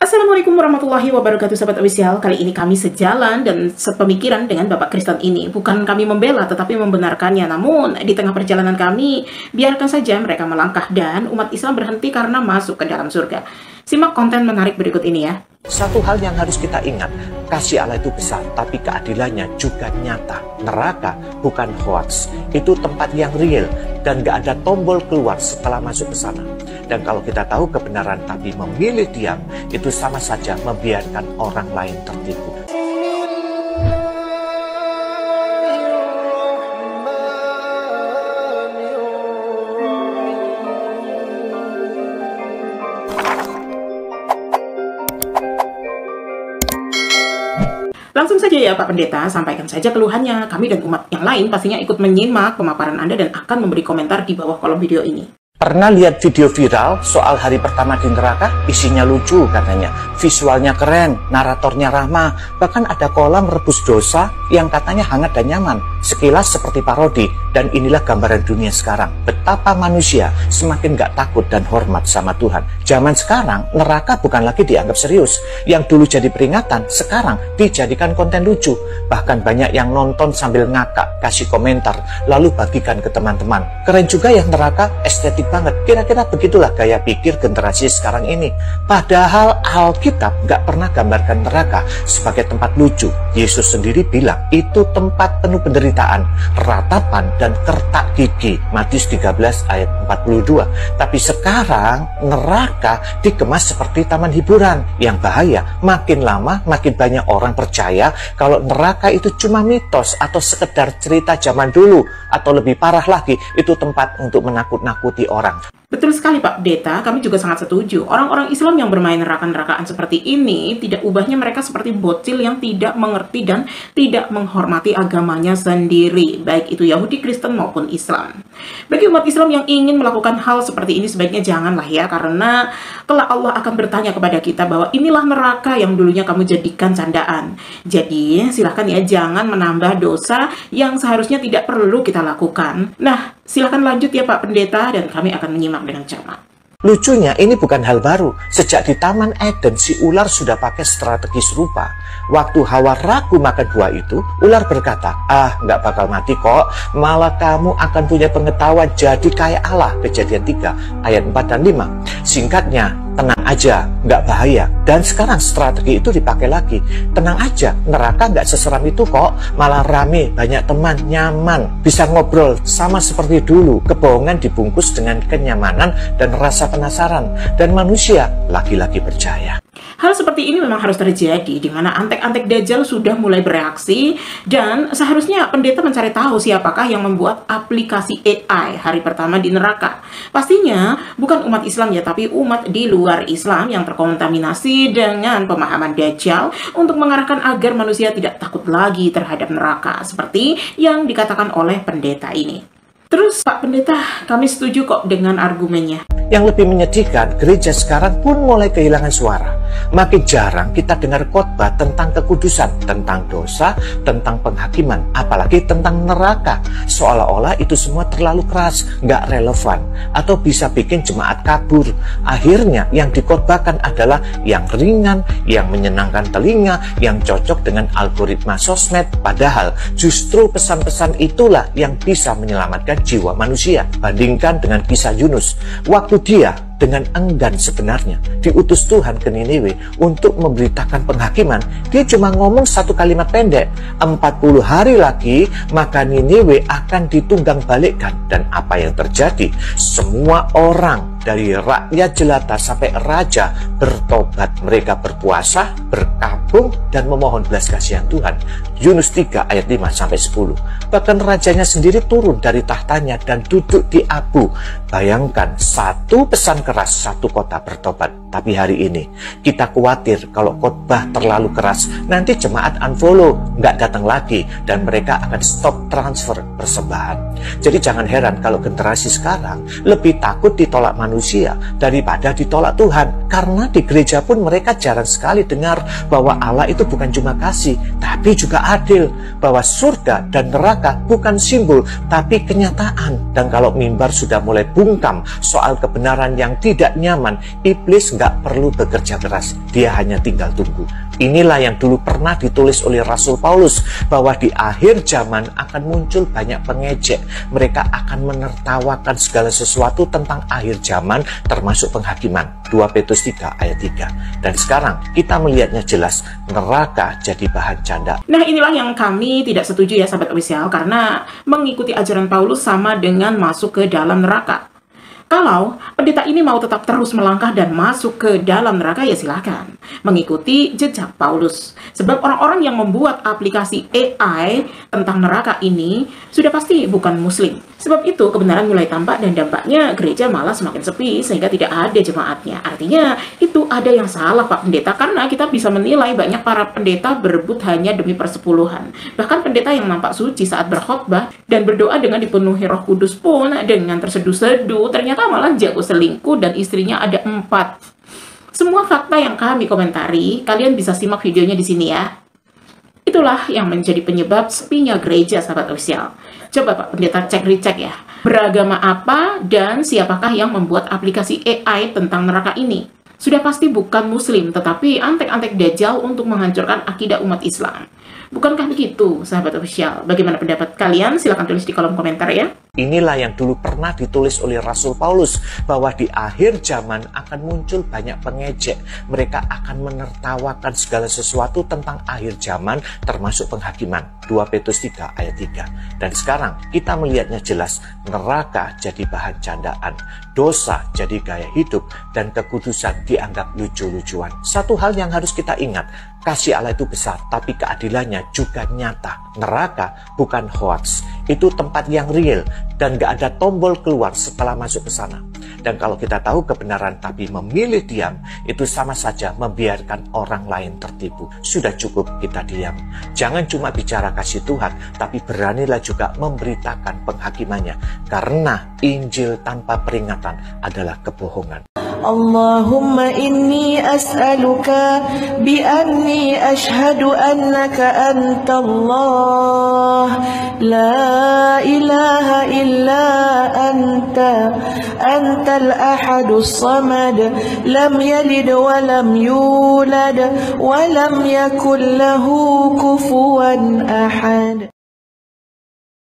Assalamualaikum warahmatullahi wabarakatuh, sahabat official. Kali ini kami sejalan dan sepemikiran dengan Bapak Kristen ini. Bukan kami membela, tetapi membenarkannya. Namun, di tengah perjalanan kami, biarkan saja mereka melangkah dan umat Islam berhenti karena masuk ke dalam surga. Simak konten menarik berikut ini ya. Satu hal yang harus kita ingat, kasih Allah itu besar, tapi keadilannya juga nyata. Neraka bukan hoax, itu tempat yang real dan gak ada tombol keluar setelah masuk ke sana. Dan kalau kita tahu kebenaran tapi memilih diam, itu sama saja membiarkan orang lain tertipu. Langsung saja ya Pak Pendeta, sampaikan saja keluhannya. Kami dan umat yang lain pastinya ikut menyimak pemaparan Anda dan akan memberi komentar di bawah kolom video ini. Pernah lihat video viral soal hari pertama di neraka? Isinya lucu katanya, visualnya keren, naratornya ramah, bahkan ada kolam rebus dosa yang katanya hangat dan nyaman. Sekilas seperti parodi, dan inilah gambaran dunia sekarang. Betapa manusia semakin gak takut dan hormat sama Tuhan. Zaman sekarang, neraka bukan lagi dianggap serius. Yang dulu jadi peringatan, sekarang dijadikan konten lucu. Bahkan banyak yang nonton sambil ngakak, kasih komentar, lalu bagikan ke teman-teman. Keren juga ya neraka, estetik banget. Kira-kira begitulah gaya pikir generasi sekarang ini. Padahal Alkitab gak pernah gambarkan neraka sebagai tempat lucu. Yesus sendiri bilang itu tempat penuh penderitaan, ratapan dan kertak gigi. Matius 13 ayat 42. Tapi sekarang neraka dikemas seperti taman hiburan. Yang bahaya, makin lama makin banyak orang percaya kalau neraka itu cuma mitos atau sekedar cerita zaman dulu, atau lebih parah lagi, itu tempat untuk menakut-nakuti orang. Betul sekali Pak Pendeta, kami juga sangat setuju. Orang-orang Islam yang bermain neraka-nerakaan seperti ini, tidak ubahnya mereka seperti bocil yang tidak mengerti dan tidak menghormati agamanya sendiri, baik itu Yahudi, Kristen maupun Islam. Bagi umat Islam yang ingin melakukan hal seperti ini, sebaiknya janganlah ya, karena kelak Allah akan bertanya kepada kita bahwa inilah neraka yang dulunya kamu jadikan candaan. Jadi silahkan ya, jangan menambah dosa yang seharusnya tidak perlu kita lakukan. Nah, silahkan lanjut ya Pak Pendeta, dan kami akan menyimak dengan cermat. Lucunya, ini bukan hal baru. Sejak di Taman Eden, si ular sudah pakai strategi serupa. Waktu Hawa ragu makan buah itu, ular berkata, nggak bakal mati kok, malah kamu akan punya pengetahuan jadi kayak Allah. Kejadian 3 ayat 4 dan 5. Singkatnya, tenang aja, nggak bahaya. Dan sekarang strategi itu dipakai lagi. Tenang aja, neraka nggak seseram itu kok, malah rame, banyak teman, nyaman, bisa ngobrol, sama seperti dulu. Kebohongan dibungkus dengan kenyamanan dan rasa penasaran, dan manusia lagi-lagi percaya. Hal seperti ini memang harus terjadi, di mana antek-antek Dajjal sudah mulai bereaksi, dan seharusnya pendeta mencari tahu siapakah yang membuat aplikasi AI hari pertama di neraka. Pastinya bukan umat Islam ya, tapi umat di luar Islam yang terkontaminasi dengan pemahaman Dajjal untuk mengarahkan agar manusia tidak takut lagi terhadap neraka, seperti yang dikatakan oleh pendeta ini. Terus Pak Pendeta, kami setuju kok dengan argumennya. Yang lebih menyedihkan, gereja sekarang pun mulai kehilangan suara. Makin jarang kita dengar khotbah tentang kekudusan, tentang dosa, tentang penghakiman, apalagi tentang neraka. Seolah-olah itu semua terlalu keras, nggak relevan, atau bisa bikin jemaat kabur. Akhirnya yang dikhotbahkan adalah yang ringan, yang menyenangkan telinga, yang cocok dengan algoritma sosmed. Padahal justru pesan-pesan itulah yang bisa menyelamatkan jiwa manusia. Bandingkan dengan kisah Yunus, waktu dia dengan enggan sebenarnya diutus Tuhan ke Niniwe untuk memberitakan penghakiman, dia cuma ngomong satu kalimat pendek, 40 hari lagi maka Niniwe akan ditunggang balikkan. Dan apa yang terjadi? Semua orang dari rakyat jelata sampai raja bertobat. Mereka berpuasa, berkabung, dan memohon belas kasihan Tuhan. Yunus 3 ayat 5-10. Bahkan rajanya sendiri turun dari tahtanya dan duduk di abu. Bayangkan, satu pesan keras, satu kota bertobat. Tapi hari ini kita khawatir kalau khotbah terlalu keras, nanti jemaat unfollow, nggak datang lagi, dan mereka akan stop transfer persembahan. Jadi jangan heran kalau generasi sekarang lebih takut ditolak manusia daripada ditolak Tuhan. Karena di gereja pun mereka jarang sekali dengar bahwa bahwa Allah itu bukan cuma kasih, tapi juga adil. Bahwa surga dan neraka bukan simbol, tapi kenyataan. Dan kalau mimbar sudah mulai bungkam soal kebenaran yang tidak nyaman, iblis nggak perlu bekerja keras. Dia hanya tinggal tunggu. Inilah yang dulu pernah ditulis oleh Rasul Paulus, bahwa di akhir zaman akan muncul banyak pengejek. Mereka akan menertawakan segala sesuatu tentang akhir zaman, termasuk penghakiman. 2 Petrus 3 ayat 3. Dan sekarang kita melihatnya jelas, neraka jadi bahan canda. Nah, inilah yang kami tidak setuju ya sahabat official, karena mengikuti ajaran Paulus sama dengan masuk ke dalam neraka. Kalau pendeta ini mau tetap terus melangkah dan masuk ke dalam neraka, ya silakan mengikuti jejak Paulus. Sebab orang-orang yang membuat aplikasi AI tentang neraka ini sudah pasti bukan muslim. Sebab itu kebenaran mulai tampak dan dampaknya gereja malah semakin sepi sehingga tidak ada jemaatnya. Artinya itu ada yang salah Pak Pendeta, karena kita bisa menilai banyak para pendeta berebut hanya demi persepuluhan. Bahkan pendeta yang nampak suci saat berkhotbah dan berdoa dengan dipenuhi Roh Kudus pun dengan terseduh-seduh ternyata malah jago selingkuh dan istrinya ada 4. Semua fakta yang kami komentari, kalian bisa simak videonya di sini ya. Itulah yang menjadi penyebab sepinya gereja sahabat official. Coba Pak Pendeta cek-recek ya. Beragama apa dan siapakah yang membuat aplikasi AI tentang neraka ini? Sudah pasti bukan muslim, tetapi antek-antek dajjal untuk menghancurkan akidah umat Islam. Bukankah begitu, sahabat official? Bagaimana pendapat kalian? Silahkan tulis di kolom komentar ya. Inilah yang dulu pernah ditulis oleh Rasul Paulus, bahwa di akhir zaman akan muncul banyak pengejek. Mereka akan menertawakan segala sesuatu tentang akhir zaman, termasuk penghakiman. 2 Petrus 3 ayat 3. Dan sekarang kita melihatnya jelas, neraka jadi bahan candaan, dosa jadi gaya hidup, dan kekudusan dianggap lucu-lucuan. Satu hal yang harus kita ingat, kasih Allah itu besar, tapi keadilannya juga nyata. Neraka bukan hoax, itu tempat yang real, dan gak ada tombol keluar setelah masuk ke sana. Dan kalau kita tahu kebenaran tapi memilih diam, itu sama saja membiarkan orang lain tertipu. Sudah cukup kita diam. Jangan cuma bicara kasih Tuhan, tapi beranilah juga memberitakan penghakimannya. Karena Injil tanpa peringatan adalah kebohongan. Allahumma inni as'aluka bi'anni ashhadu annaka anta Allah la ilaha illa anta antal ahadus samad lam yalid wa lam yulad wa lam yakul lahu kufuwan ahad.